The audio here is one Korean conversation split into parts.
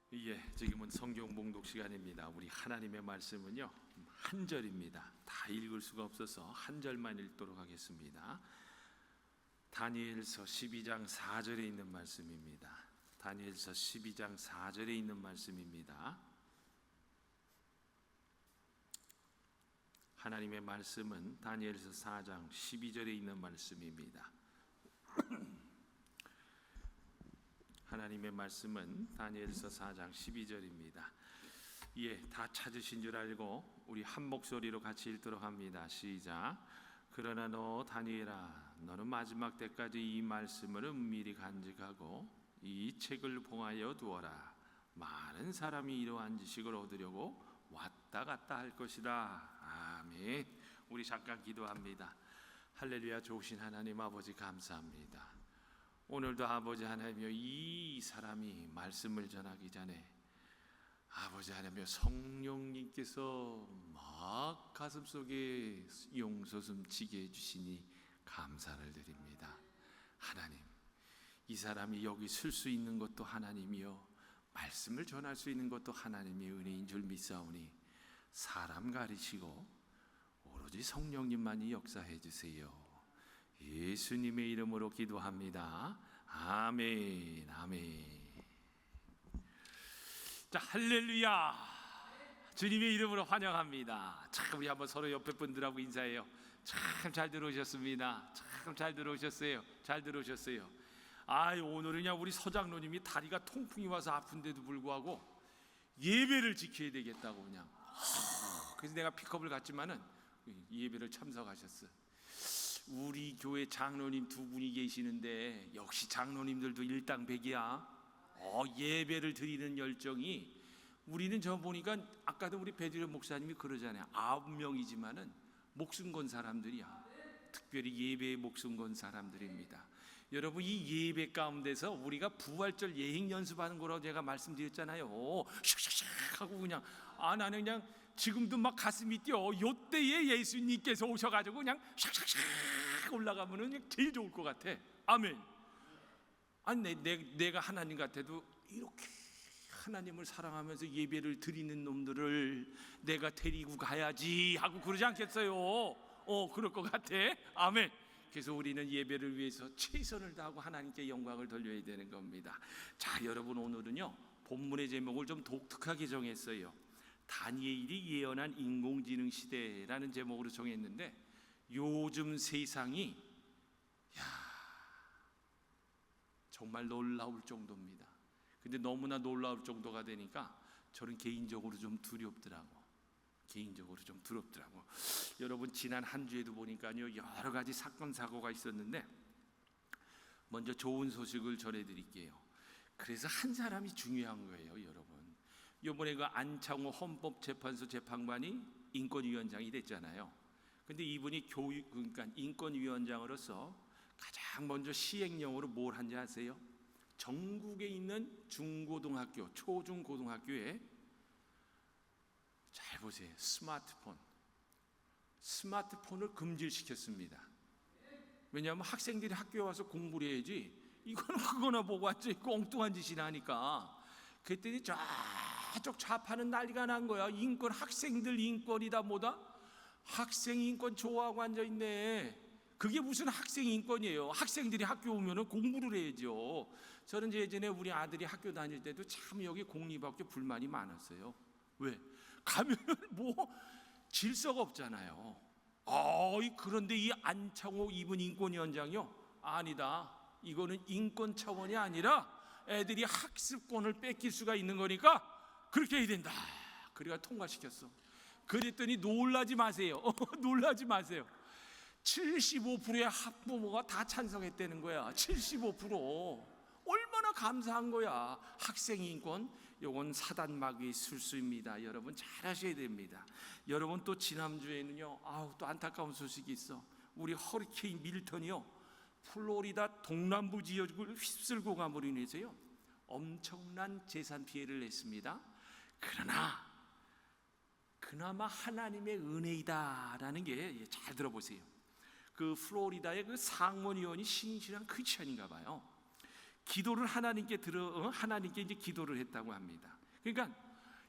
지금은 성경 봉독 시간입니다. 우리 하나님의 말씀은요, 한 절입니다. 다 읽을 수가 없어서 한 절만 읽도록 하겠습니다. 다니엘서 12장 4절에 있는 말씀입니다. 다니엘서 12장 4절에 있는 말씀입니다. 하나님의 말씀은 다니엘서 4장 12절에 있는 말씀입니다. 하나님의 말씀은 다니엘서 4장 12절입니다. 다 찾으신 줄 알고 우리 한 목소리로 같이 읽도록 합니다. 시작. 그러나 너 다니엘아, 너는 마지막 때까지 이 말씀을 은밀히 간직하고 이 책을 봉하여 두어라. 많은 사람이 이러한 지식을 얻으려고 왔다 갔다 할 것이다. 아멘. 우리 잠깐 기도합니다. 할렐루야. 좋으신 하나님 아버지 감사합니다. 오늘도 아버지 하나님이여, 이 사람이 말씀을 전하기 전에 아버지 하나님이여, 성령님께서 막 가슴속에 용솟음 치게 해주시니 감사를 드립니다. 하나님, 이 사람이 여기 쓸 수 있는 것도 하나님이여, 말씀을 전할 수 있는 것도 하나님의 은혜인 줄 믿사오니 사람 가리시고 오로지 성령님만이 역사해 주세요. 예수님의 이름으로 기도합니다. 아멘. 아멘. 자, 할렐루야. 주님의 이름으로 환영합니다. 참, 우리 한번 서로 옆에 분들하고 인사해요. 참 잘 들어오셨습니다. 참 잘 들어오셨어요. 잘 들어오셨어요. 오늘은요, 우리 서장로님이 다리가 통풍이 와서 아픈데도 불구하고 예배를 지켜야 되겠다고 그냥. 그래서 내가 픽업을 갔지만은 예배를 참석하셨어요. 우리 교회 장로님 두 분이 계시는데 역시 장로님들도 일당백이야. 예배를 드리는 열정이, 우리는 저 보니까 아까도 우리 배드려 목사님이 그러잖아요. 9명이지만은 목숨 건 사람들이야. 특별히 예배에 목숨 건 사람들입니다. 여러분, 이 예배 가운데서 우리가 부활절 예행 연습하는 거라고 제가 말씀드렸잖아요. 슉슉슉 하고 그냥 나는 그냥 지금도 막 가슴이 뛰어. 요때에 예수님께서 오셔가지고 그냥 샥샥샥 올라가면은 그냥 제일 좋을 것 같아. 아멘. 내가 하나님 같아도 이렇게 하나님을 사랑하면서 예배를 드리는 놈들을 내가 데리고 가야지 하고 그러지 않겠어요? 그럴 것 같아. 아멘. 그래서 우리는 예배를 위해서 최선을 다하고 하나님께 영광을 돌려야 되는 겁니다. 자, 여러분, 오늘은요, 본문의 제목을 좀 독특하게 정했어요. 다니엘이 예언한 인공지능 시대라는 제목으로 정했는데, 요즘 세상이 정말 놀라울 정도입니다. 근데 너무나 놀라울 정도가 되니까 저는 개인적으로 좀 두렵더라고. 여러분, 지난 한 주에도 보니까요, 여러 가지 사건 사고가 있었는데, 먼저 좋은 소식을 전해드릴게요. 그래서 한 사람이 중요한 거예요, 여러분. 이번에 그 안창호 헌법재판소 재판관이 인권위원장이 됐잖아요. 근데 이분이 그러니까 인권위원장으로서 가장 먼저 시행령으로 뭘 한지 아세요? 전국에 있는 중고등학교, 초중고등학교에, 잘 보세요, 스마트폰을 금지시켰습니다. 왜냐하면 학생들이 학교에 와서 공부를 해야지, 이거는 그거나 보고 앉아있고 엉뚱한 짓이나 하니까. 그랬더니 저쪽 좌파는 난리가 난 거야. 인권, 학생들 인권이다 뭐다? 학생 인권 좋아하고 앉아있네. 그게 무슨 학생 인권이에요? 학생들이 학교 오면은 공부를 해야죠. 저는 예전에 우리 아들이 학교 다닐 때도 참 여기 공립학교 불만이 많았어요. 왜? 가면은 질서가 없잖아요. 그런데 이 안창호 이분 인권위원장이요, 아니다, 이거는 인권 차원이 아니라 애들이 학습권을 뺏길 수가 있는 거니까 그렇게 해야 된다. 그래가 통과시켰어. 그랬더니 놀라지 마세요. 놀라지 마세요. 75%의 학부모가 다 찬성했다는 거야. 75%. 얼마나 감사한 거야. 학생 인권, 이건 사단마귀의 술수입니다. 여러분, 잘 하셔야 됩니다. 여러분, 또 지난주에는요, 또 안타까운 소식이 있어. 우리 허리케인 밀턴이요, 플로리다 동남부 지역을 휩쓸고 감으로 인해서요, 엄청난 재산 피해를 냈습니다. 그러나 그나마 하나님의 은혜이다라는 게, 잘 들어보세요. 그 플로리다의 그 상원의원이 신실한 크리스천인가 봐요. 기도를 하나님께 이제 기도를 했다고 합니다. 그러니까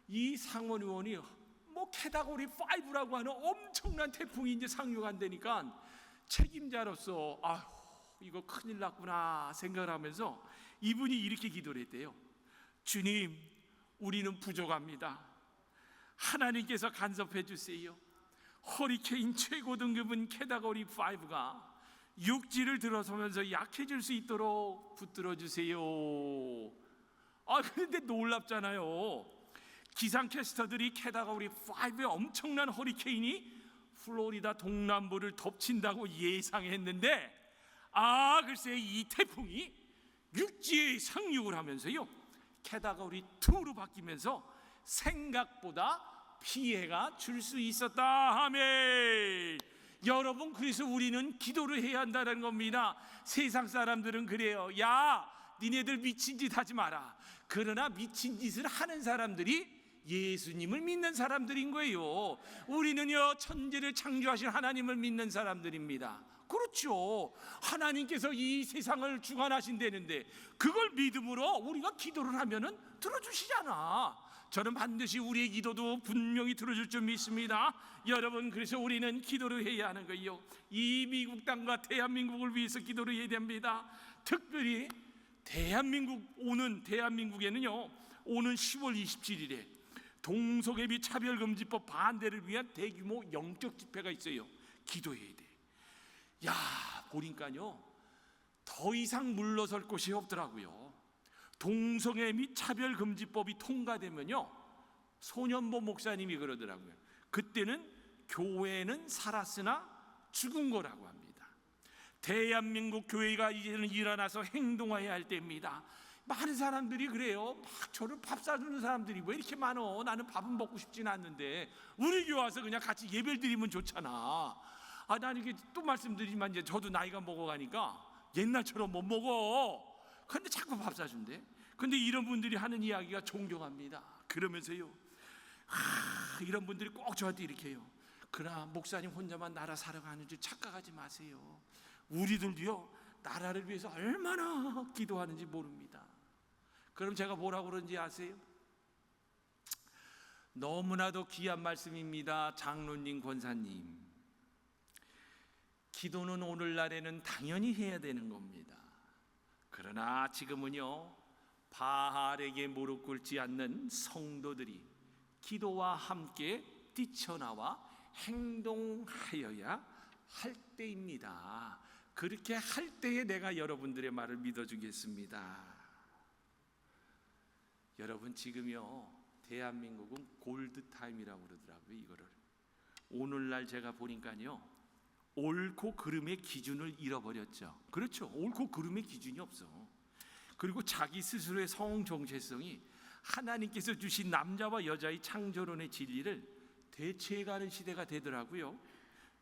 이 상원 의원이 뭐 캐다고리 5라고 하는 엄청난 태풍이 이제 상륙한다니까 책임자로서 아휴 이거 큰일 났구나 생각을 하면서 이분이 이렇게 기도를 했대요. 주님, 우리는 부족합니다. 하나님께서 간섭해 주세요. 허리케인 최고 등급은 캐다고리 5가 육지를 들어서면서 약해질 수 있도록 붙들어 주세요. 그런데 놀랍잖아요. 기상캐스터들이 캐다고리 5의 엄청난 허리케인이 플로리다 동남부를 덮친다고 예상했는데 글쎄 이 태풍이 육지에 상륙을 하면서요 캐다고리 2로 바뀌면서 생각보다 피해가 줄 수 있었다. 아멘. 여러분, 그래서 우리는 기도를 해야 한다는 겁니다. 세상 사람들은 그래요. 야, 니네들 미친 짓 하지 마라. 그러나 미친 짓을 하는 사람들이 예수님을 믿는 사람들인 거예요. 우리는요 천지를 창조하신 하나님을 믿는 사람들입니다. 그렇죠. 하나님께서 이 세상을 주관하신다는데 그걸 믿음으로 우리가 기도를 하면은 들어주시잖아. 저는 반드시 우리의 기도도 분명히 들어줄 줄 믿습니다. 여러분, 그래서 우리는 기도를 해야 하는 거예요. 이 미국 땅과 대한민국을 위해서 기도를 해야 됩니다. 특별히 오는 대한민국에는요 오는 10월 27일에 동성애비 차별금지법 반대를 위한 대규모 영적 집회가 있어요. 기도해야 돼. 야, 보니까요 더 이상 물러설 곳이 없더라고요. 동성애 및 차별금지법이 통과되면요 소년보 목사님이 그러더라고요. 그때는 교회는 살았으나 죽은 거라고 합니다. 대한민국 교회가 이제는 일어나서 행동해야 할 때입니다. 많은 사람들이 그래요. 막 저를 밥 사주는 사람들이 왜 이렇게 많어? 나는 밥은 먹고 싶진 않는데 우리 교회 와서 그냥 같이 예배를 드리면 좋잖아. 나는 이게 또 말씀드리지만 이제 저도 나이가 먹어가니까 옛날처럼 못 먹어. 근데 자꾸 밥 사준대. 근데 이런 분들이 하는 이야기가 존경합니다. 그러면서요 이런 분들이 꼭 저한테 이렇게 해요. 그러나 목사님 혼자만 나라 살아가는 줄 착각하지 마세요. 우리들도요 나라를 위해서 얼마나 기도하는지 모릅니다. 그럼 제가 뭐라고 그러는지 아세요? 너무나도 귀한 말씀입니다. 장로님, 권사님, 기도는 오늘날에는 당연히 해야 되는 겁니다. 그러나 지금은요 바알에게 무릎 꿇지 않는 성도들이 기도와 함께 뛰쳐나와 행동하여야 할 때입니다. 그렇게 할 때에 내가 여러분들의 말을 믿어주겠습니다. 여러분, 지금요 대한민국은 골드타임이라고 그러더라고요. 이거를 오늘날 제가 보니까요 옳고 그름의 기준을 잃어버렸죠. 그렇죠. 옳고 그름의 기준이 없어. 그리고 자기 스스로의 성 정체성이 하나님께서 주신 남자와 여자의 창조론의 진리를 대체해가는 시대가 되더라고요.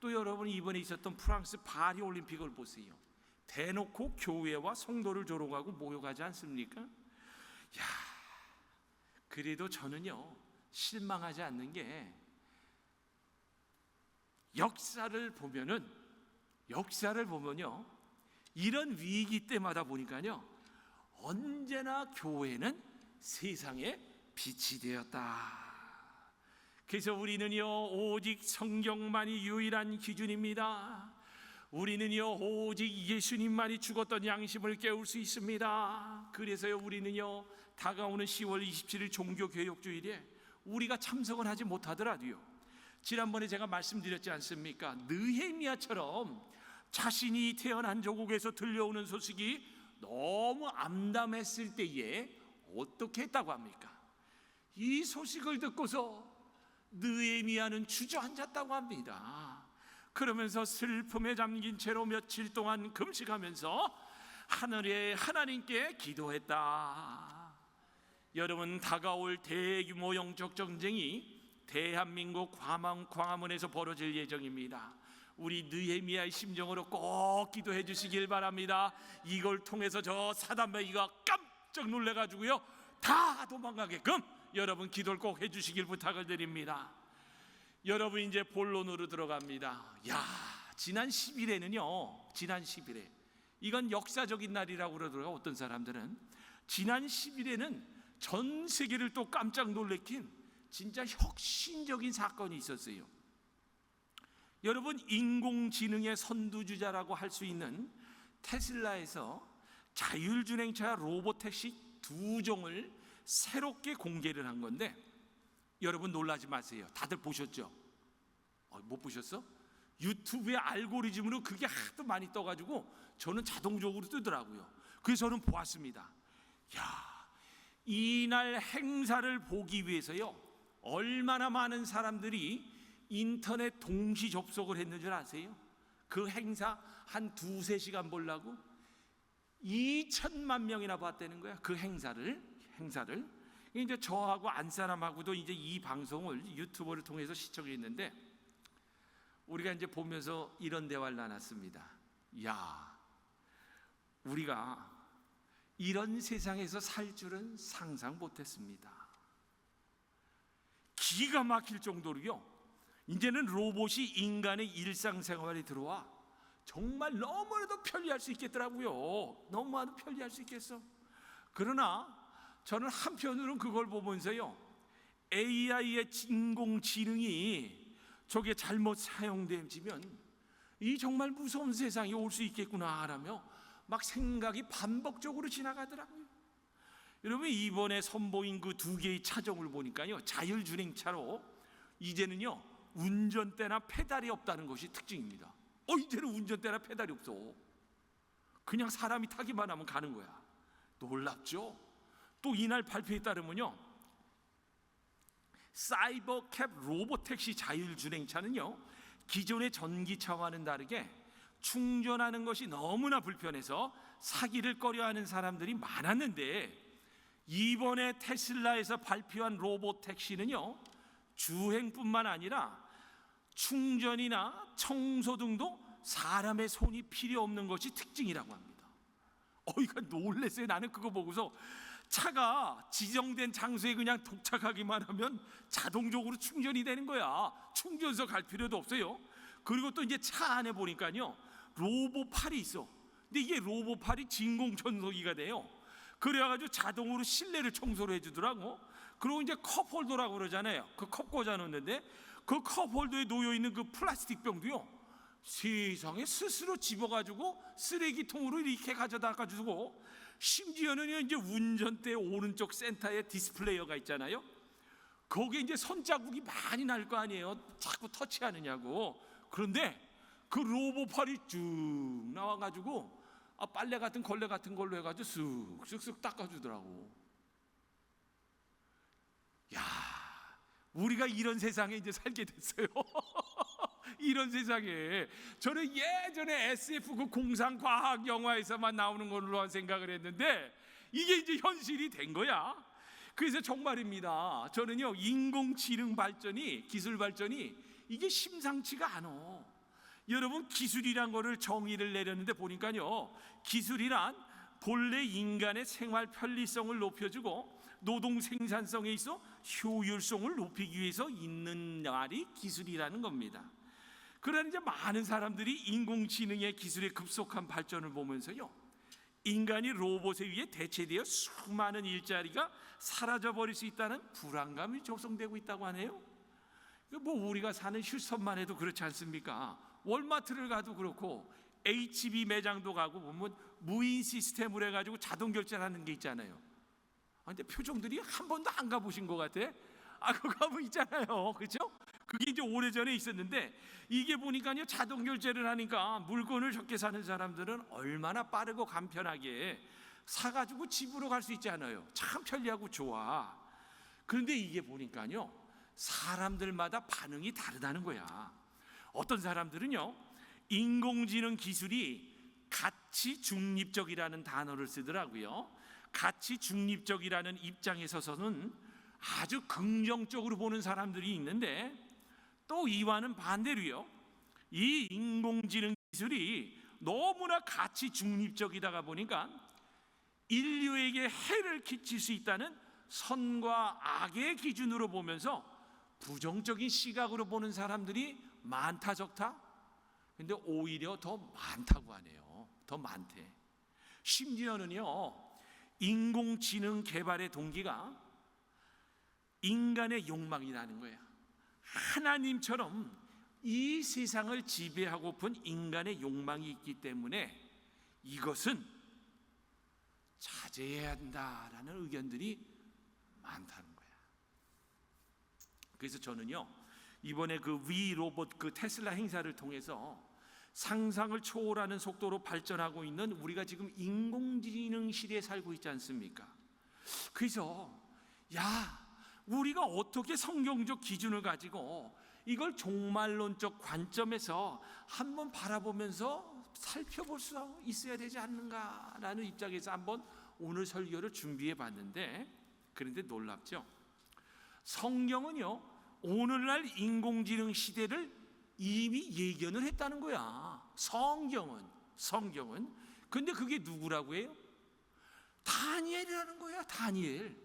또 여러분, 이번에 있었던 프랑스 파리 올림픽을 보세요. 대놓고 교회와 성도를 조롱하고 모욕하지 않습니까? 야, 그래도 저는요 실망하지 않는 게 역사를 보면요 이런 위기 때마다 보니까요 언제나 교회는 세상의 빛이 되었다. 그래서 우리는요 오직 성경만이 유일한 기준입니다. 우리는요 오직 예수님만이 죽었던 양심을 깨울 수 있습니다. 그래서요 우리는요 다가오는 10월 27일 종교개혁주일에 우리가 참석은 하지 못하더라도요 지난번에 제가 말씀드렸지 않습니까? 느헤미야처럼 자신이 태어난 조국에서 들려오는 소식이 너무 암담했을 때에 어떻게 했다고 합니까? 이 소식을 듣고서 느헤미야는 주저앉았다고 합니다. 그러면서 슬픔에 잠긴 채로 며칠 동안 금식하면서 하나님께 기도했다. 여러분, 다가올 대규모 영적 전쟁이 대한민국 광화문에서 벌어질 예정입니다. 우리 느헤미야의 심정으로 꼭 기도해 주시길 바랍니다. 이걸 통해서 저 사단마귀가 깜짝 놀래가지고요 다 도망가게끔 여러분 기도를 꼭 해주시길 부탁을 드립니다. 여러분, 이제 본론으로 들어갑니다. 지난 10일에 이건 역사적인 날이라고 그러더라고요. 어떤 사람들은 지난 10일에는 전 세계를 또 깜짝 놀래킨 진짜 혁신적인 사건이 있었어요. 여러분, 인공지능의 선두주자라고 할 수 있는 테슬라에서 자율주행차 로보택시 2종을 새롭게 공개를 한 건데, 여러분 놀라지 마세요. 다들 보셨죠? 못 보셨어? 유튜브의 알고리즘으로 그게 하도 많이 떠가지고 저는 자동적으로 뜨더라고요. 그래서 저는 보았습니다. 이날 행사를 보기 위해서요, 얼마나 많은 사람들이 인터넷 동시 접속을 했는 줄 아세요? 그 행사 한 2-3시간 보려고 2천만 명이나 봤다는 거야. 그 행사를 이제 저하고 안사람하고도 이제 이 방송을 유튜브를 통해서 시청했는데, 우리가 이제 보면서 이런 대화를 나눴습니다. 우리가 이런 세상에서 살 줄은 상상 못했습니다. 기가 막힐 정도로요, 이제는 로봇이 인간의 일상생활에 들어와 정말 너무나도 편리할 수 있겠더라고요. 너무나도 편리할 수 있겠어. 그러나 저는 한편으로는 그걸 보면서요, AI의 인공지능이 저게 잘못 사용되면 이 정말 무서운 세상이 올 수 있겠구나 라며 막 생각이 반복적으로 지나가더라고요. 여러분, 이번에 선보인 그 2개의 차종을 보니까요, 자율주행차로 이제는요 운전대나 페달이 없다는 것이 특징입니다. 이제는 운전대나 페달이 없어. 그냥 사람이 타기만 하면 가는 거야. 놀랍죠? 또 이날 발표에 따르면요, 사이버캡 로보택시 자율주행차는요, 기존의 전기차와는 다르게 충전하는 것이 너무나 불편해서 사기를 꺼려하는 사람들이 많았는데, 이번에 테슬라에서 발표한 로보택시는요, 주행뿐만 아니라 충전이나 청소 등도 사람의 손이 필요 없는 것이 특징이라고 합니다. 이거 놀랐어요. 나는 그거 보고서 차가 지정된 장소에 그냥 도착하기만 하면 자동적으로 충전이 되는 거야. 충전소 갈 필요도 없어요. 그리고 또 이제 차 안에 보니까요, 로봇팔이 있어. 근데 이게 로봇팔이 진공청소기가 돼요. 그래가지고 자동으로 실내를 청소를 해주더라고. 그리고 이제 컵홀더라고 그러잖아요. 그 컵 꽂아 놓는데 그 컵홀더에 놓여 있는 그 플라스틱 병도요, 세상에 스스로 집어가지고 쓰레기통으로 이렇게 가져다가 주고, 심지어는 이제 운전대 오른쪽 센터에 디스플레이어가 있잖아요. 거기에 이제 손자국이 많이 날 거 아니에요. 자꾸 터치하느냐고. 그런데 그 로봇팔이 쭉 나와가지고 빨래 같은 걸레 같은 걸로 해가지고 쓱쓱쓱 닦아주더라고. 우리가 이런 세상에 이제 살게 됐어요. 이런 세상에. 저는 예전에 SF 그 공상과학 영화에서만 나오는 걸로 생각을 했는데 이게 이제 현실이 된 거야. 그래서 정말입니다. 저는요, 인공지능 발전이, 기술 발전이 이게 심상치가 않아. 여러분, 기술이란 거를 정의를 내렸는데 보니까요, 기술이란 본래 인간의 생활 편리성을 높여주고 노동 생산성에 있어 효율성을 높이기 위해서 있는 말이 기술이라는 겁니다. 그러나 이제 많은 사람들이 인공지능의 기술의 급속한 발전을 보면서요, 인간이 로봇에 의해 대체되어 수많은 일자리가 사라져버릴 수 있다는 불안감이 조성되고 있다고 하네요. 우리가 사는 휴스턴만 해도 그렇지 않습니까? 월마트를 가도 그렇고 HB 매장도 가고 보면 무인 시스템으로 해가지고 자동 결제하는 게 있잖아요. 근데 표정들이 한 번도 안 가보신 것 같아. 그거 가면 있잖아요, 그렇죠? 그게 이제 오래전에 있었는데 이게 보니까요, 자동 결제를 하니까 물건을 적게 사는 사람들은 얼마나 빠르고 간편하게 사가지고 집으로 갈 수 있잖아요. 참 편리하고 좋아. 그런데 이게 보니까요, 사람들마다 반응이 다르다는 거야. 어떤 사람들은요, 인공지능 기술이 가치 중립적이라는 단어를 쓰더라고요. 가치 중립적이라는 입장에 서서는 아주 긍정적으로 보는 사람들이 있는데, 또 이와는 반대로요, 이 인공지능 기술이 너무나 가치 중립적이다가 보니까 인류에게 해를 끼칠 수 있다는 선과 악의 기준으로 보면서 부정적인 시각으로 보는 사람들이 많다 적다? 근데 오히려 더 많다고 하네요. 더 많대. 심지어는요, 인공지능 개발의 동기가 인간의 욕망이라는 거예요. 하나님처럼 이 세상을 지배하고픈 인간의 욕망이 있기 때문에 이것은 자제해야 한다라는 의견들이 많다는 거야. 그래서 저는요, 이번에 그 위 로봇 그 테슬라 행사를 통해서 상상을 초월하는 속도로 발전하고 있는 우리가 지금 인공지능 시대에 살고 있지 않습니까? 그래서 우리가 어떻게 성경적 기준을 가지고 이걸 종말론적 관점에서 한번 바라보면서 살펴볼 수 있어야 되지 않는가라는 입장에서 한번 오늘 설교를 준비해 봤는데, 그런데 놀랍죠? 성경은요, 오늘날 인공지능 시대를 이미 예견을 했다는 거야. 성경은. 근데 그게 누구라고 해요? 다니엘이라는 거야. 다니엘.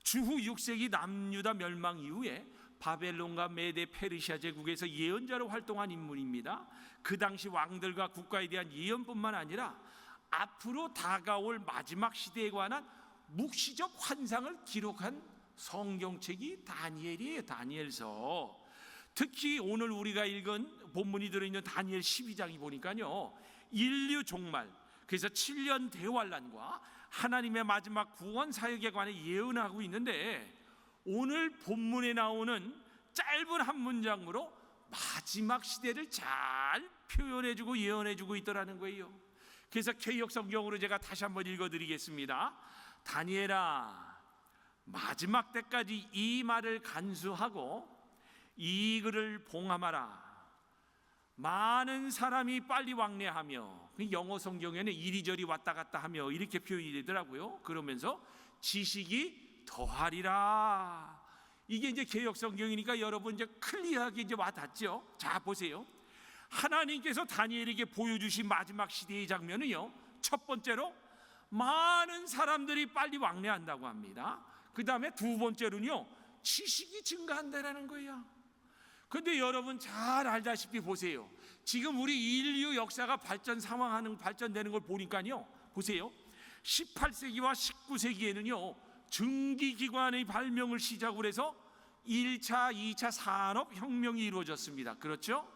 주후 6세기 남유다 멸망 이후에 바벨론과 메데 페르시아 제국에서 예언자로 활동한 인물입니다. 그 당시 왕들과 국가에 대한 예언뿐만 아니라 앞으로 다가올 마지막 시대에 관한 묵시적 환상을 기록한 성경책이 다니엘이에요. 다니엘서. 특히 오늘 우리가 읽은 본문이 들어있는 다니엘 12장이 보니까요, 인류 종말, 그래서 7년 대환란과 하나님의 마지막 구원 사역에 관해 예언하고 있는데, 오늘 본문에 나오는 짧은 한 문장으로 마지막 시대를 잘 표현해주고 예언해주고 있더라는 거예요. 그래서 개역 성경으로 제가 다시 한번 읽어드리겠습니다. 다니엘아, 마지막 때까지 이 말을 간수하고 이 글을 봉함하라. 많은 사람이 빨리 왕래하며, 영어 성경에는 이리저리 왔다 갔다 하며 이렇게 표현이 되더라고요. 그러면서 지식이 더하리라. 이게 이제 개역 성경이니까 여러분 이제 클리어하게 이제 와닿죠. 자, 보세요. 하나님께서 다니엘에게 보여주신 마지막 시대의 장면은요, 첫 번째로 많은 사람들이 빨리 왕래한다고 합니다. 그 다음에 두 번째로는요, 지식이 증가한다라는 거예요. 근데 여러분 잘 알다시피 보세요. 지금 우리 인류 역사가 발전되는 걸 보니까요, 보세요. 18세기와 19세기에는요, 증기기관의 발명을 시작으로 해서 1차, 2차 산업혁명이 이루어졌습니다. 그렇죠?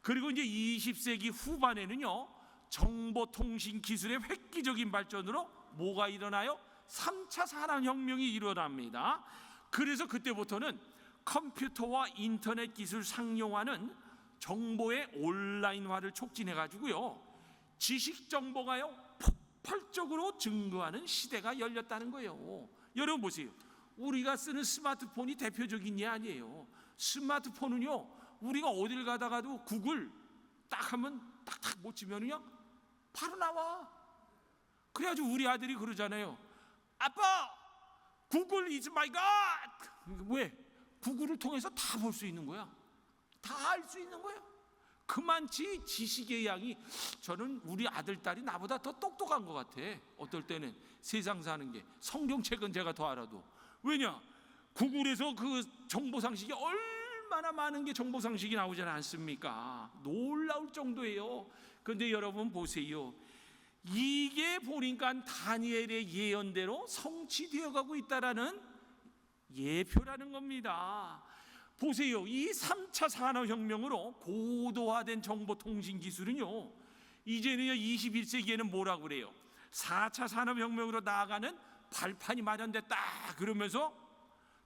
그리고 이제 20세기 후반에는요, 정보통신 기술의 획기적인 발전으로 뭐가 일어나요? 3차 산업혁명이 일어납니다. 그래서 그때부터는 컴퓨터와 인터넷 기술 상용화는 정보의 온라인화를 촉진해 가지고요, 지식 정보가요 폭발적으로 증가하는 시대가 열렸다는 거예요. 여러분 보세요. 우리가 쓰는 스마트폰이 대표적인 예 아니에요. 스마트폰은요, 우리가 어딜 가다가도 구글 딱 하면 딱딱 못 치면요 바로 나와. 그래가지고 우리 아들이 그러잖아요. 아빠, 구글 is my God. 왜? 구글을 통해서 다 볼 수 있는 거야. 다 알 수 있는 거야. 그만치 지식의 양이, 저는 우리 아들 딸이 나보다 더 똑똑한 것 같아. 어떨 때는 세상 사는 게. 성경책은 제가 더 알아도. 왜냐? 구글에서 그 정보상식이 얼마나 많은 게 정보상식이 나오지 않습니까? 놀라울 정도예요. 그런데 여러분 보세요. 이게 보니까 다니엘의 예언대로 성취되어 가고 있다라는 예표라는 겁니다. 보세요. 이 3차 산업혁명으로 고도화된 정보통신 기술은요, 이제는 21세기에는 뭐라고 그래요? 4차 산업혁명으로 나아가는 발판이 마련됐다 그러면서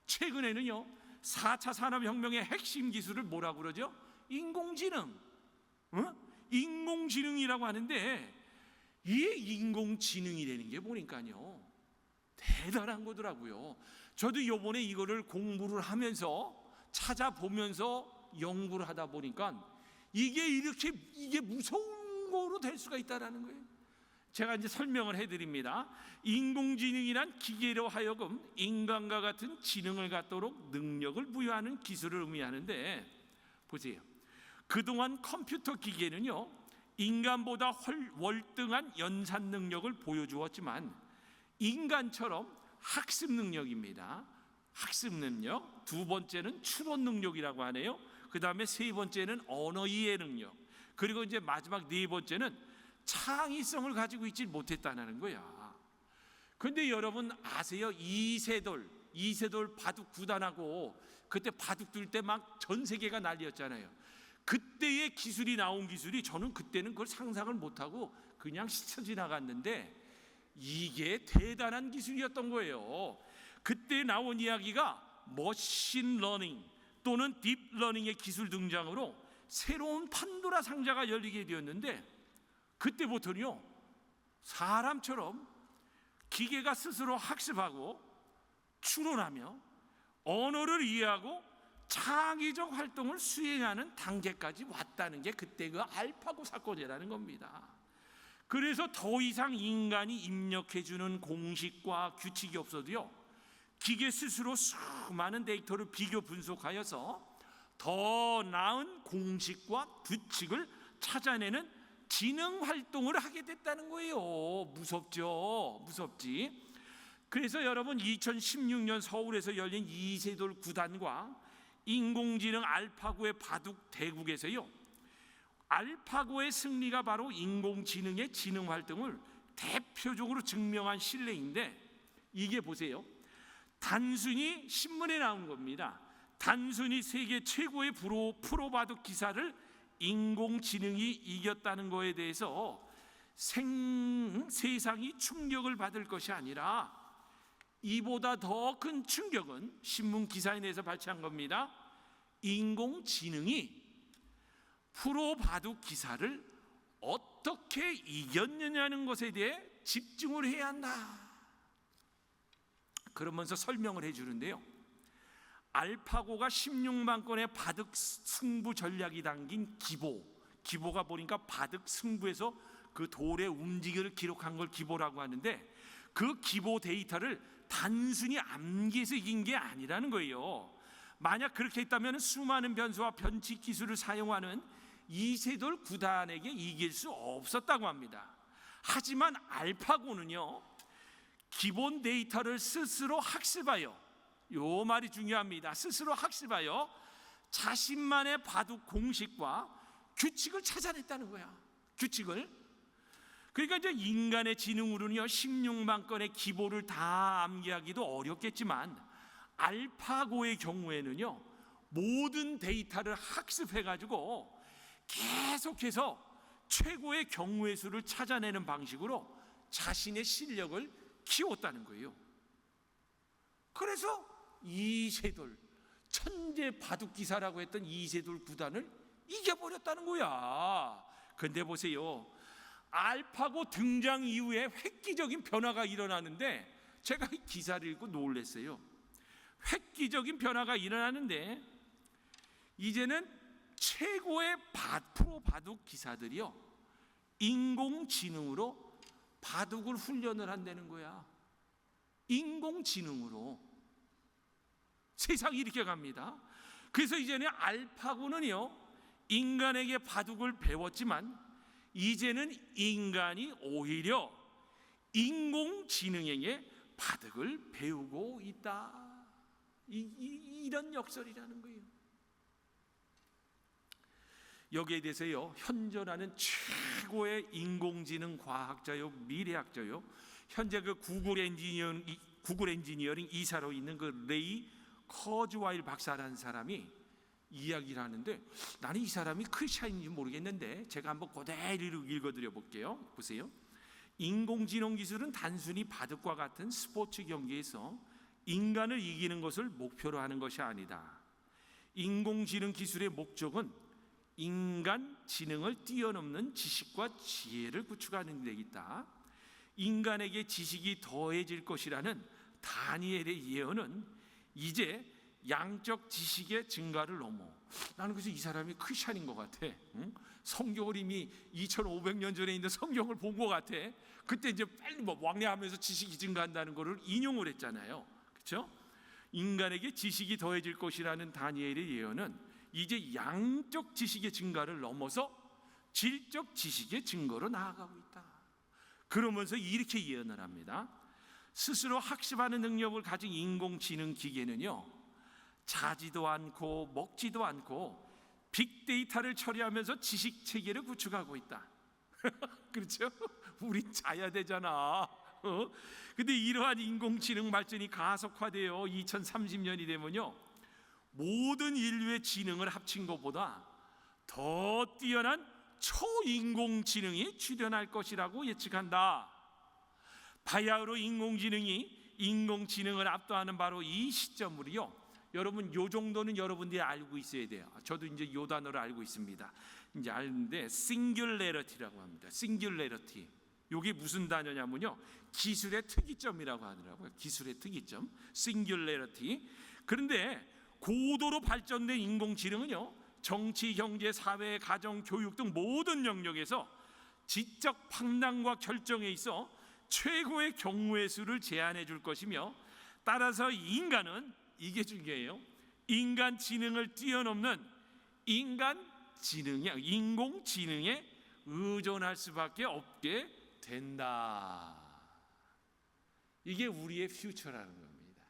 최근에는요, 4차 산업혁명의 핵심 기술을 뭐라고 그러죠? 인공지능. 인공지능이라고 하는데, 이 인공지능이라는 게 보니까요 대단한 거더라고요. 저도 이번에 이거를 공부를 하면서 찾아보면서 연구를 하다 보니까 이게 무서운 거로 될 수가 있다라는 거예요. 제가 이제 설명을 해드립니다. 인공지능이란 기계로 하여금 인간과 같은 지능을 갖도록 능력을 부여하는 기술을 의미하는데, 보세요. 그동안 컴퓨터 기계는요, 인간보다 월등한 연산 능력을 보여주었지만 인간처럼 학습 능력입니다. 학습 능력. 두 번째는 추론 능력이라고 하네요. 그 다음에 세 번째는 언어 이해 능력. 그리고 이제 마지막 네 번째는 창의성을 가지고 있지 못했다는 거야. 그런데 여러분 아세요? 이세돌 바둑 구단하고 그때 바둑 둘 때 막 전 세계가 난리였잖아요. 그때의 기술이 나온 기술이 저는 그때는 그걸 상상을 못하고 그냥 스쳐 지나갔는데 이게 대단한 기술이었던 거예요. 그때 나온 이야기가 머신 러닝 또는 딥 러닝의 기술 등장으로 새로운 판도라 상자가 열리게 되었는데, 그때부터는요 사람처럼 기계가 스스로 학습하고 추론하며 언어를 이해하고 창의적 활동을 수행하는 단계까지 왔다는 게 그때 그 알파고 사건이라는 겁니다. 그래서 더 이상 인간이 입력해주는 공식과 규칙이 없어도요, 기계 스스로 수많은 데이터를 비교 분석하여서 더 나은 공식과 규칙을 찾아내는 지능 활동을 하게 됐다는 거예요. 무섭죠? 무섭지? 그래서 여러분 2016년 서울에서 열린 이세돌 구단과 인공지능 알파고의 바둑 대국에서요, 알파고의 승리가 바로 인공지능의 지능 활동을 대표적으로 증명한 실례인데, 이게 보세요. 단순히 신문에 나온 겁니다. 단순히 세계 최고의 프로 바둑 기사를 인공지능이 이겼다는 거에 대해서 세상이 충격을 받을 것이 아니라, 이보다 더 큰 충격은 신문 기사에 내서 발췌한 겁니다. 인공지능이 프로 바둑 기사를 어떻게 이겼느냐는 것에 대해 집중을 해야 한다. 그러면서 설명을 해주는데요, 알파고가 16만 건의 바둑 승부 전략이 담긴 기보가 보니까 바둑 승부에서 그 돌의 움직임을 기록한 걸 기보라고 하는데, 그 기보 데이터를 단순히 암기해서 이긴 게 아니라는 거예요. 만약 그렇게 했다면 수많은 변수와 변칙 기술을 사용하는 이세돌 구단에게 이길 수 없었다고 합니다. 하지만 알파고는요, 기본 데이터를 스스로 학습하여, 요 말이 중요합니다. 스스로 학습하여 자신만의 바둑 공식과 규칙을 찾아냈다는 거야. 규칙을. 그러니까 이제 인간의 지능으로는요 16만 건의 기보를 다 암기하기도 어렵겠지만, 알파고의 경우에는요 모든 데이터를 학습해가지고 계속해서 최고의 경우의 수를 찾아내는 방식으로 자신의 실력을 키웠다는 거예요. 그래서 이세돌, 천재 바둑 기사라고 했던 이세돌 구단을 이겨버렸다는 거야. 근데 보세요, 알파고 등장 이후에 획기적인 변화가 일어나는데, 제가 이 기사를 읽고 놀랐어요. 획기적인 변화가 일어나는데, 이제는 최고의 프로 바둑 기사들이요 인공지능으로 바둑을 훈련을 한다는 거야. 인공지능으로. 세상이 이렇게 갑니다. 그래서 이제는 알파고는요 인간에게 바둑을 배웠지만, 이제는 인간이 오히려 인공지능에게 바둑을 배우고 있다. 이런 역설이라는 거예요. 여기에 대해서요 현존하는 최고의 인공지능 과학자요 미래학자요, 현재 그 구글 엔지니어링 이사로 있는 그 레이 커즈와일 박사라는 사람이 이야기를 하는데, 나는 이 사람이 크리스찬인지 모르겠는데 제가 한번 그대로 읽어드려 볼게요. 보세요. 인공지능 기술은 단순히 바둑과 같은 스포츠 경기에서 인간을 이기는 것을 목표로 하는 것이 아니다. 인공지능 기술의 목적은 인간 지능을 뛰어넘는 지식과 지혜를 구축하는 데 있다. 인간에게 지식이 더해질 것이라는 다니엘의 예언은 이제 양적 지식의 증가를 넘어, 나는 그래서 이 사람이 크리스찬인 것 같아. 응? 성경을 이미 2500년 전에 있는 성경을 본 것 같아. 그때 이제 빨리 왕래하면서 지식이 증가한다는 것을 인용을 했잖아요. 그렇죠? 인간에게 지식이 더해질 것이라는 다니엘의 예언은 이제 양적 지식의 증가를 넘어서 질적 지식의 증거로 나아가고 있다. 그러면서 이렇게 예언을 합니다. 스스로 학습하는 능력을 가진 인공지능 기계는요 자지도 않고 먹지도 않고 빅데이터를 처리하면서 지식 체계를 구축하고 있다. 그렇죠? 우린 자야 되잖아. 근데 이러한 인공지능 발전이 가속화되어 2030년이 되면요, 모든 인류의 지능을 합친 것보다 더 뛰어난 초인공지능이 출현할 것이라고 예측한다. 바야흐로 인공지능을 압도하는 바로 이 시점으로요, 여러분 요 정도는 여러분들이 알고 있어야 돼요. 저도 이제 요 단어를 알고 있습니다. 이제 아는데 싱귤레러티라고 합니다. 싱귤레러티. 이게 무슨 단어냐면요, 기술의 특이점이라고 하더라고요. 기술의 특이점, 싱귤레러티. 그런데 고도로 발전된 인공지능은요, 정치, 경제, 사회, 가정, 교육 등 모든 영역에서 지적 판단과 결정에 있어 최고의 경우의 수를 제한해 줄 것이며, 따라서 인간은, 이게 중요해요, 인간 지능을 뛰어넘는 인공지능에 의존할 수밖에 없게 된다. 이게 우리의 퓨처라는 겁니다.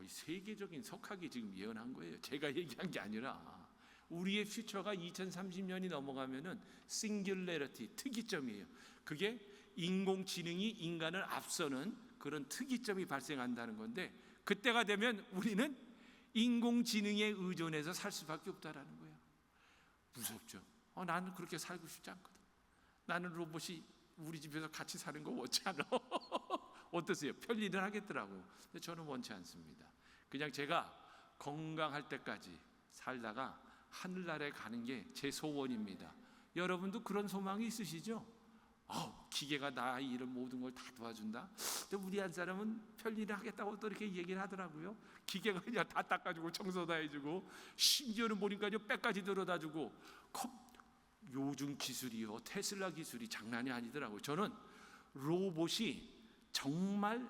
세계적인 석학이 지금 예언한 거예요. 제가 얘기한 게 아니라 우리의 퓨처가 2030년이 넘어가면은 싱귤레러티, 특이점이에요. 그게 인공지능이 인간을 앞서는 그런 특이점이 발생한다는 건데, 그때가 되면 우리는 인공지능에 의존해서 살 수밖에 없다라는 거예요. 무섭죠? 나는 그렇게 살고 싶지 않거든. 나는 로봇이 우리 집에서 같이 사는 거 원치 않아. 어떠세요? 편리는 하겠더라고요. 근데 저는 원치 않습니다. 그냥 제가 건강할 때까지 살다가 하늘나라에 가는 게 제 소원입니다. 여러분도 그런 소망이 있으시죠? 기계가 나의 이런 모든 걸 다 도와준다. 근데 우리 한 사람은 편리를 하겠다고 또 이렇게 얘기를 하더라고요. 기계가 그냥 다 닦아주고 청소 다 해주고, 심지어는 보니까요, 빼까지 들어다주고. 요즘 기술이요, 테슬라 기술이 장난이 아니더라고요. 저는 로봇이 정말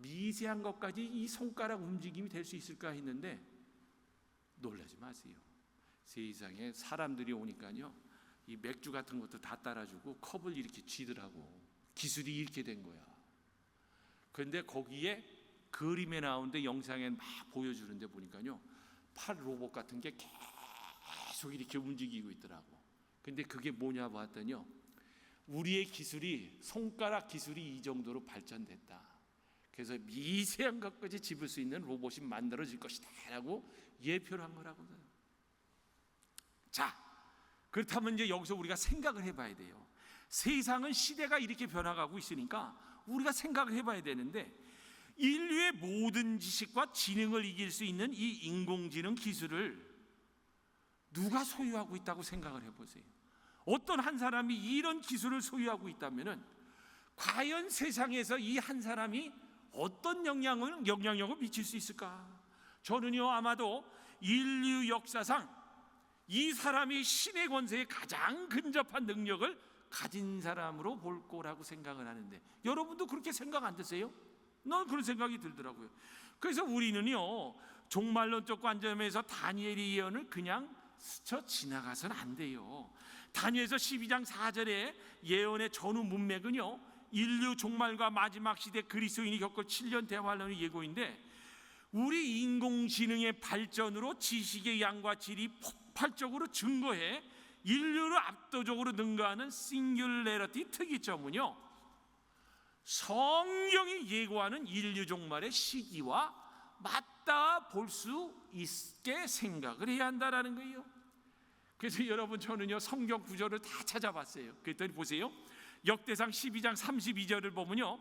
미세한 것까지 이 손가락 움직임이 될 수 있을까 했는데, 놀라지 마세요. 세상에 사람들이 오니까요, 이 맥주 같은 것도 다 따라주고 컵을 이렇게 쥐더라고. 기술이 이렇게 된 거야. 그런데 거기에 그림에 나오는데, 영상에 막 보여주는데 보니까요, 팔 로봇 같은 게 계속 이렇게 움직이고 있더라고. 근데 그게 뭐냐 봤더니요, 우리의 기술이, 손가락 기술이 이 정도로 발전됐다. 그래서 미세한 것까지 집을 수 있는 로봇이 만들어질 것이다 라고 예표를 한 거라고요. 자, 그렇다면 이제 여기서 우리가 생각을 해봐야 돼요. 세상은 시대가 이렇게 변화가고 있으니까 우리가 생각을 해봐야 되는데, 인류의 모든 지식과 지능을 이길 수 있는 이 인공지능 기술을 누가 소유하고 있다고 생각을 해보세요. 어떤 한 사람이 이런 기술을 소유하고 있다면은 과연 세상에서 이 한 사람이 어떤 영향력을 미칠 수 있을까? 저는요, 아마도 인류 역사상 이 사람이 신의 권세에 가장 근접한 능력을 가진 사람으로 볼 거라고 생각을 하는데, 여러분도 그렇게 생각 안 드세요? 난 그런 생각이 들더라고요. 그래서 우리는요, 종말론적 관점에서 다니엘의 예언을 그냥 스쳐 지나가서는 안 돼요. 다니엘서 12장 4절의 예언의 전후 문맥은요, 인류 종말과 마지막 시대 그리스도인이 겪을 7년 대환란의 예고인데, 우리 인공지능의 발전으로 지식의 양과 질이 폭발적으로 증거해 인류를 압도적으로 능가하는 싱귤레러티 특이점은요, 성경이 예고하는 인류 종말의 시기와 맞닿아 볼 수 있게 생각을 해야 한다라는 거예요. 그래서 여러분, 저는요, 성경 구절을 다 찾아봤어요. 그랬더니 보세요, 역대상 12장 32절을 보면요,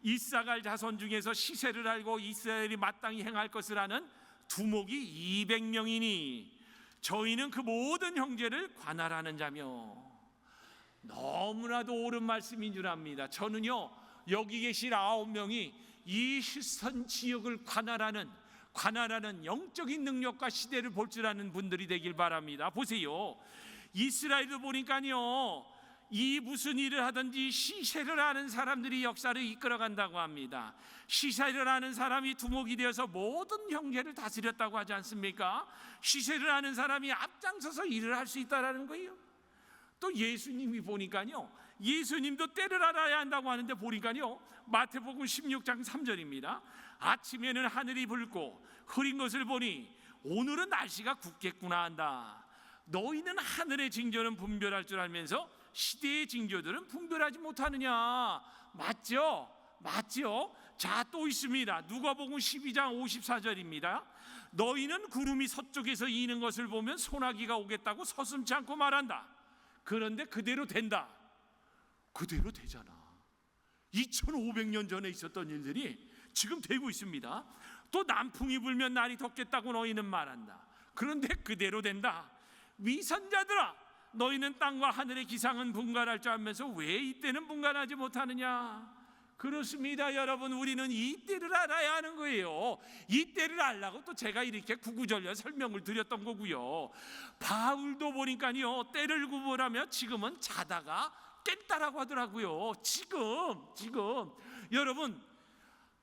이사갈 자손 중에서 시세를 알고 이스라엘이 마땅히 행할 것을 아는 두목이 200명이니 저희는 그 모든 형제를 관할하는 자며. 너무나도 옳은 말씀인 줄 압니다. 저는요, 여기 계신 9명이 이 히스턴 지역을 관할하는 영적인 능력과 시대를 볼 줄 아는 분들이 되길 바랍니다. 보세요, 이스라엘을 보니까요, 이 무슨 일을 하든지 시세를 아는 사람들이 역사를 이끌어간다고 합니다. 시세를 아는 사람이 두목이 되어서 모든 형제를 다스렸다고 하지 않습니까? 시세를 아는 사람이 앞장서서 일을 할 수 있다는 거예요. 또 예수님이 보니까요, 예수님도 때를 알아야 한다고 하는데 보니까요, 마태복음 16장 3절입니다. 아침에는 하늘이 붉고 흐린 것을 보니 오늘은 날씨가 굳겠구나 한다. 너희는 하늘의 징조는 분별할 줄 알면서 시대의 징조들은 분별하지 못하느냐. 맞죠? 맞죠? 자, 또 있습니다. 누가복음 12장 54절입니다. 너희는 구름이 서쪽에서 이는 것을 보면 소나기가 오겠다고 서슴지 않고 말한다. 그런데 그대로 된다. 그대로 되잖아. 2500년 전에 있었던 일들이 지금 되고 있습니다. 또 남풍이 불면 날이 덥겠다고 너희는 말한다. 그런데 그대로 된다. 위선자들아, 너희는 땅과 하늘의 기상은 분간할 줄 알면서 왜 이때는 분간하지 못하느냐. 그렇습니다. 여러분, 우리는 이때를 알아야 하는 거예요. 이때를 알라고 또 제가 이렇게 구구절절 설명을 드렸던 거고요. 바울도 보니까요, 때를 구분하며 지금은 자다가 깼다라고 하더라고요. 지금 여러분,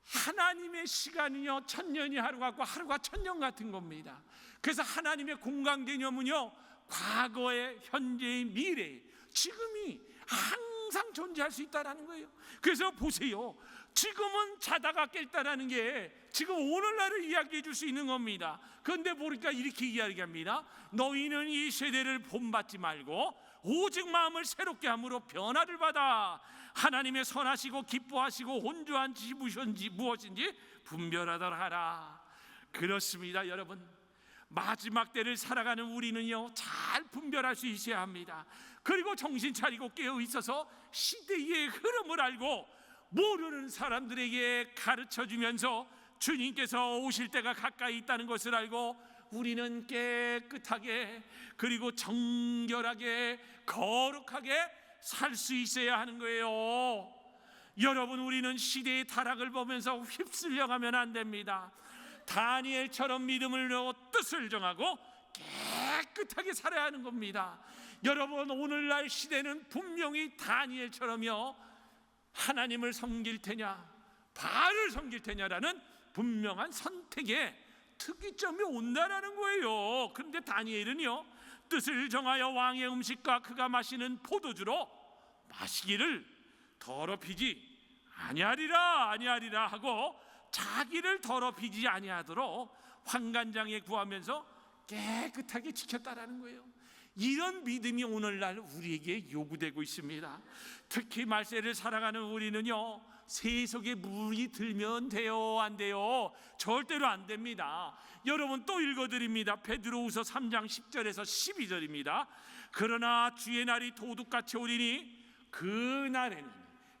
하나님의 시간은요, 천년이 하루 같고 하루가 천년 같은 겁니다. 그래서 하나님의 공간 개념은요, 과거에, 현재의, 미래에, 지금이 항상 존재할 수 있다는 거예요. 그래서 보세요. 지금은 자다가 깼다라는 게 지금 오늘날을 이야기해 줄 수 있는 겁니다. 그런데 보니까 이렇게 이야기합니다. 너희는 이 세대를 본받지 말고 오직 마음을 새롭게 함으로 변화를 받아 하나님의 선하시고 기뻐하시고 온전한 뜻이 무엇인지 분별하도록 하라. 그렇습니다. 여러분, 마지막 때를 살아가는 우리는요, 잘 분별할 수 있어야 합니다. 그리고 정신 차리고 깨어 있어서 시대의 흐름을 알고 모르는 사람들에게 가르쳐주면서 주님께서 오실 때가 가까이 있다는 것을 알고 우리는 깨끗하게, 그리고 정결하게, 거룩하게 살 수 있어야 하는 거예요. 여러분, 우리는 시대의 타락을 보면서 휩쓸려가면 안 됩니다. 다니엘처럼 믿음을 넣어 뜻을 정하고 깨끗하게 살아야 하는 겁니다. 여러분, 오늘날 시대는 분명히 다니엘처럼요, 하나님을 섬길 테냐 바알을 섬길 테냐라는 분명한 선택에 특이점이 온다라는 거예요. 그런데 다니엘은요, 뜻을 정하여 왕의 음식과 그가 마시는 포도주로 마시기를 더럽히지 아니하리라 하고 자기를 더럽히지 아니하도록 환관장에 구하면서 깨끗하게 지켰다라는 거예요. 이런 믿음이 오늘날 우리에게 요구되고 있습니다. 특히 말세를 살아가는 우리는요, 세속에 물이 들면 돼요, 안 돼요? 절대로 안 됩니다. 여러분, 또 읽어드립니다. 베드로후서 3장 10절에서 12절입니다. 그러나 주의 날이 도둑같이 오리니 그 날에는,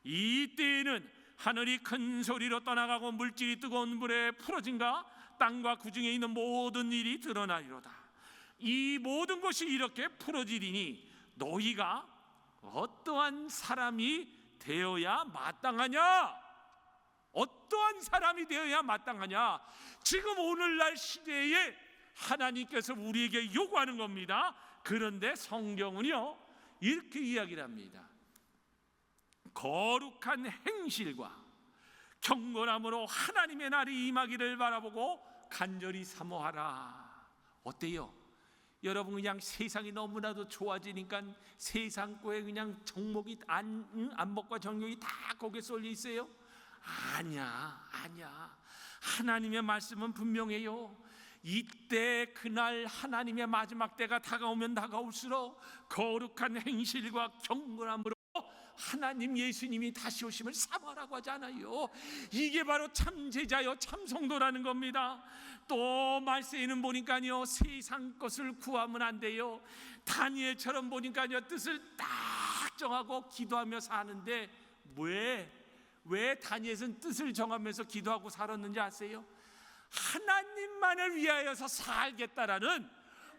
이때에는 하늘이 큰 소리로 떠나가고 물질이 뜨거운 불에 풀어진가 땅과 그 중에 있는 모든 일이 드러나리로다. 이 모든 것이 이렇게 풀어지리니 너희가 어떠한 사람이 되어야 마땅하냐? 어떠한 사람이 되어야 마땅하냐? 지금 오늘날 시대에 하나님께서 우리에게 요구하는 겁니다. 그런데 성경은요, 이렇게 이야기를 합니다. 거룩한 행실과 경건함으로 하나님의 날이 임하기를 바라보고 간절히 사모하라. 어때요? 여러분, 그냥 세상이 너무나도 좋아지니까 세상 거에 그냥 정목이 안목과 정욕이 다 거기에 쏠려 있어요? 아니야. 하나님의 말씀은 분명해요. 이때 그날 하나님의 마지막 때가 다가오면 다가올수록 거룩한 행실과 경건함으로 하나님 예수님이 다시 오심을 사모하라고 하잖아요. 이게 바로 참 제자요, 참 성도라는 겁니다. 또 말세에는 보니까요, 세상 것을 구하면 안 돼요. 다니엘처럼 보니까요, 뜻을 딱 정하고 기도하며 사는데 왜 다니엘은 뜻을 정하면서 기도하고 살았는지 아세요? 하나님만을 위하여서 살겠다라는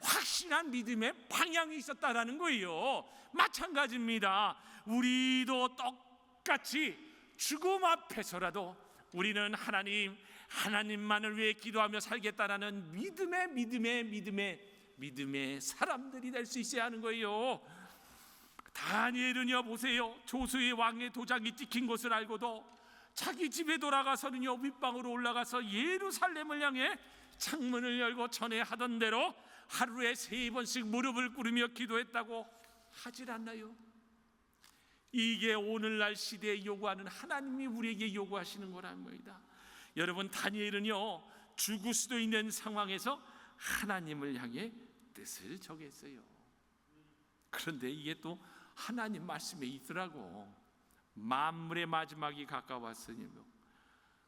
확실한 믿음의 방향이 있었다라는 거예요. 마찬가지입니다. 우리도 똑같이 죽음 앞에서라도 우리는 하나님만을 위해 기도하며 살겠다라는 믿음의 사람들이 될 수 있어야 하는 거예요. 다니엘은요, 보세요. 조수의 왕의 도장이 찍힌 것을 알고도 자기 집에 돌아가서는요, 윗방으로 올라가서 예루살렘을 향해 창문을 열고 전에 하던 대로 하루에 3번씩 무릎을 꿇으며 기도했다고 하질 않나요? 이게 오늘날 시대에 요구하는, 하나님이 우리에게 요구하시는 거란 겁니다. 여러분, 다니엘은요, 죽을 수도 있는 상황에서 하나님을 향해 뜻을 정했어요. 그런데 이게 또 하나님 말씀에 있더라고. 만물의 마지막이 가까웠으니,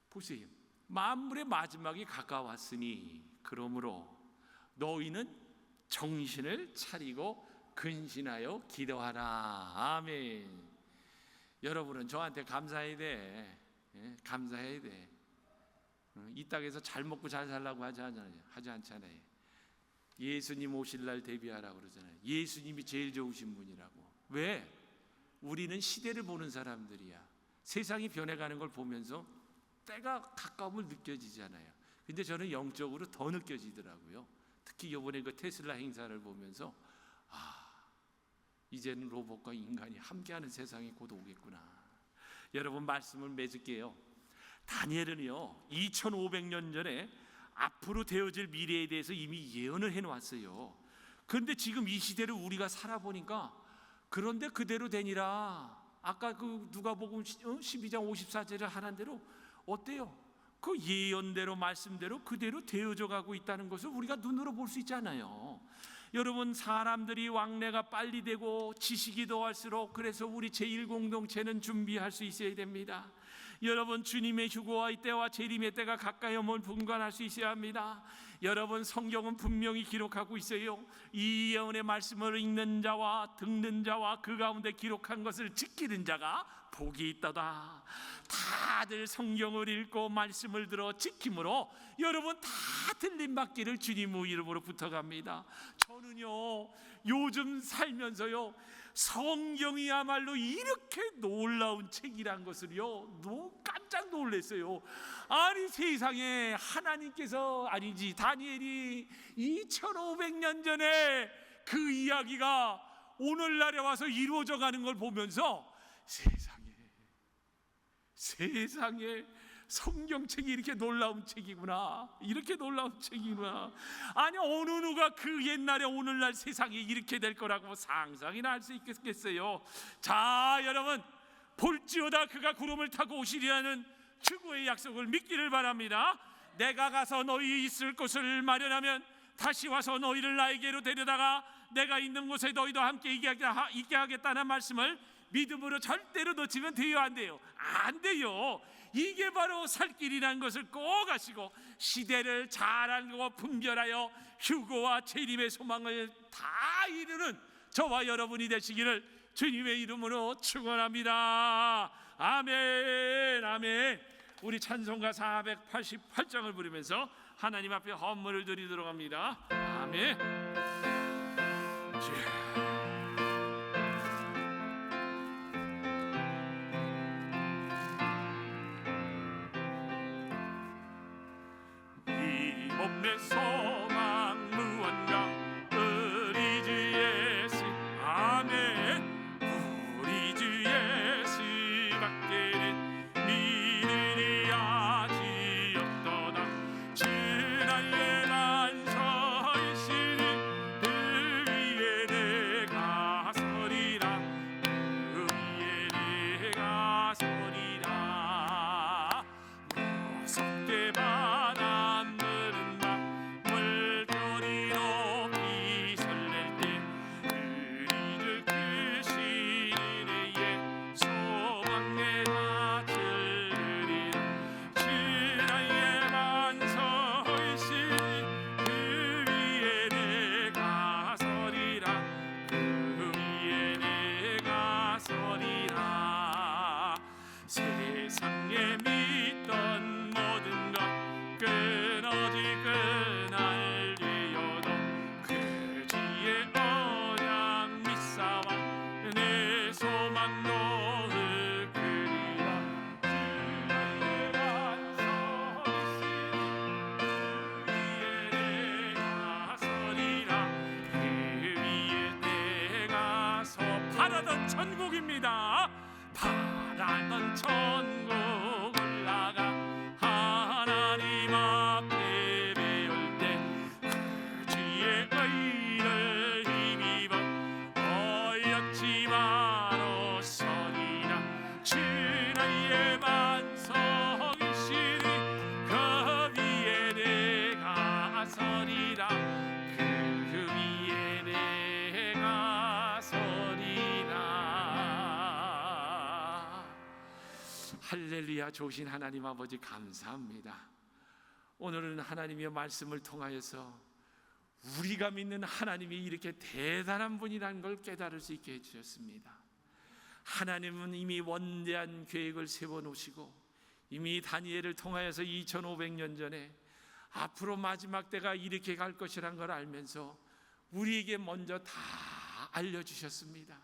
보세요. 만물의 마지막이 가까웠으니 그러므로 너희는 정신을 차리고 근신하여 기도하라. 아멘. 여러분은 저한테 감사해야 돼. 감사해야 돼. 이 땅에서 잘 먹고 잘 살라고 하지 않잖아요. 예수님 오실 날 대비하라고 그러잖아요. 예수님이 제일 좋으신 분이라고. 왜? 우리는 시대를 보는 사람들이야. 세상이 변해가는 걸 보면서 때가 가까움을 느껴지잖아요. 근데 저는 영적으로 더 느껴지더라고요. 특히 이번에 그 테슬라 행사를 보면서 이제는 로봇과 인간이 함께하는 세상이 곧 오겠구나. 여러분, 말씀을 맺을게요. 다니엘은요 2500년 전에 앞으로 되어질 미래에 대해서 이미 예언을 해놓았어요. 그런데 지금 이 시대를 우리가 살아보니까 그런데 그대로 되니라. 아까 그 누가복음 12장 54절을 하는 대로 어때요? 그 예언대로 말씀대로 그대로 되어져 가고 있다는 것을 우리가 눈으로 볼 수 있잖아요. 여러분, 사람들이 왕래가 빨리 되고 지식이 더할수록 그래서 우리 제1공동체는 준비할 수 있어야 됩니다. 여러분, 주님의 휴거와 때와 재림의 때가 가까이 오면 분간할 수 있어야 합니다. 여러분, 성경은 분명히 기록하고 있어요. 이 예언의 말씀을 읽는 자와 듣는 자와 그 가운데 기록한 것을 지키는 자가 복이 있다다. 다들 성경을 읽고 말씀을 들어 지킴으로 여러분 다 들림받기를 주님 이름으로 부탁합니다. 저는요 요즘 살면서요 성경이야말로 이렇게 놀라운 책이란 것을요 너무 깜짝 놀랐어요. 아니, 세상에 하나님께서 아니지 다니엘이 2500년 전에 그 이야기가 오늘날에 와서 이루어져 가는 걸 보면서 세상에 성경책이 이렇게 놀라운 책이구나. 이렇게 놀라운 책이구나. 아니, 어느 누가 그 옛날에 오늘날 세상이 이렇게 될 거라고 상상이나 할 수 있겠어요. 자, 여러분, 볼지어다 그가 구름을 타고 오시리라는 주구의 약속을 믿기를 바랍니다. 내가 가서 너희 있을 곳을 마련하면 다시 와서 너희를 나에게로 데려다가 내가 있는 곳에 너희도 함께 있게 하겠다는 말씀을 믿음으로 절대로 놓치면 돼요, 안 돼요? 안 돼요. 이게 바로 살 길이라는 것을 꼭 아시고 시대를 잘 알고 분별하여 휴거와 재림의 소망을 다 이루는 저와 여러분이 되시기를 주님의 이름으로 축원합니다. 아멘, 아멘. 우리 찬송가 488장을 부르면서 하나님 앞에 헌물을 드리도록 합니다. 아멘. 내 소망 무언가 우리 주 예수. 아멘. 우리 주 예수 밖에는 믿으리 아직 없도다. 주 나에만 서 있으니 그 위에 내가 서리라. 그 위에 내가 서리라. 무섭게 바람 은혜가 좋으신 하나님 아버지 감사합니다. 오늘은 하나님의 말씀을 통하여서 우리가 믿는 하나님이 이렇게 대단한 분이라는 걸 깨달을 수 있게 해주셨습니다. 하나님은 이미 원대한 계획을 세워놓으시고 이미 다니엘을 통하여서 2500년 전에 앞으로 마지막 때가 이렇게 갈 것이란 걸 알면서 우리에게 먼저 다 알려주셨습니다.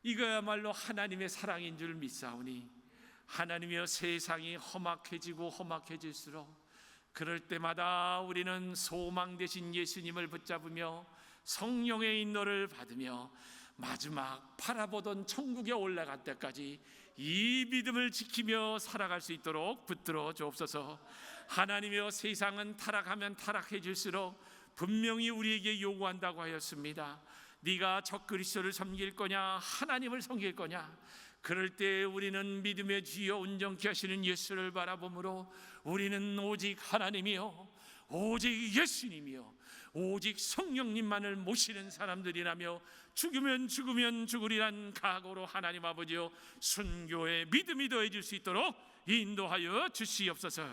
이거야말로 하나님의 사랑인 줄 믿사오니 하나님이여, 세상이 험악해지고 험악해질수록 그럴 때마다 우리는 소망 되신 예수님을 붙잡으며 성령의 인도를 받으며 마지막 바라보던 천국에 올라갈 때까지 이 믿음을 지키며 살아갈 수 있도록 붙들어 주옵소서. 하나님이여, 세상은 타락하면 타락해질수록 분명히 우리에게 요구한다고 하였습니다. 네가 적그리스도를 섬길 거냐 하나님을 섬길 거냐. 그럴 때 우리는 믿음의 주여 온전케 하시는 예수를 바라보므로 우리는 오직 하나님이요 오직 예수님이요 오직 성령님만을 모시는 사람들이라며 죽으면 죽으리란 각오로 하나님 아버지요 순교의 믿음이 더해질 수 있도록 인도하여 주시옵소서.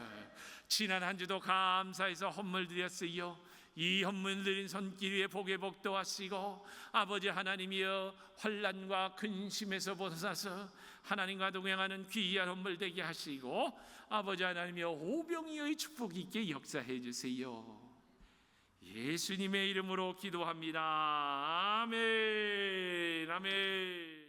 지난 한 주도 감사해서 헌물 드렸으요 이 헌물 드린 손길 위에 복의 복도 하시고 아버지 하나님이여 환난과 근심에서 벗어나서 하나님과 동행하는 귀한 헌물 되게 하시고 아버지 하나님이여 오병이어의 축복 있게 역사해 주세요. 예수님의 이름으로 기도합니다. 아멘. 아멘.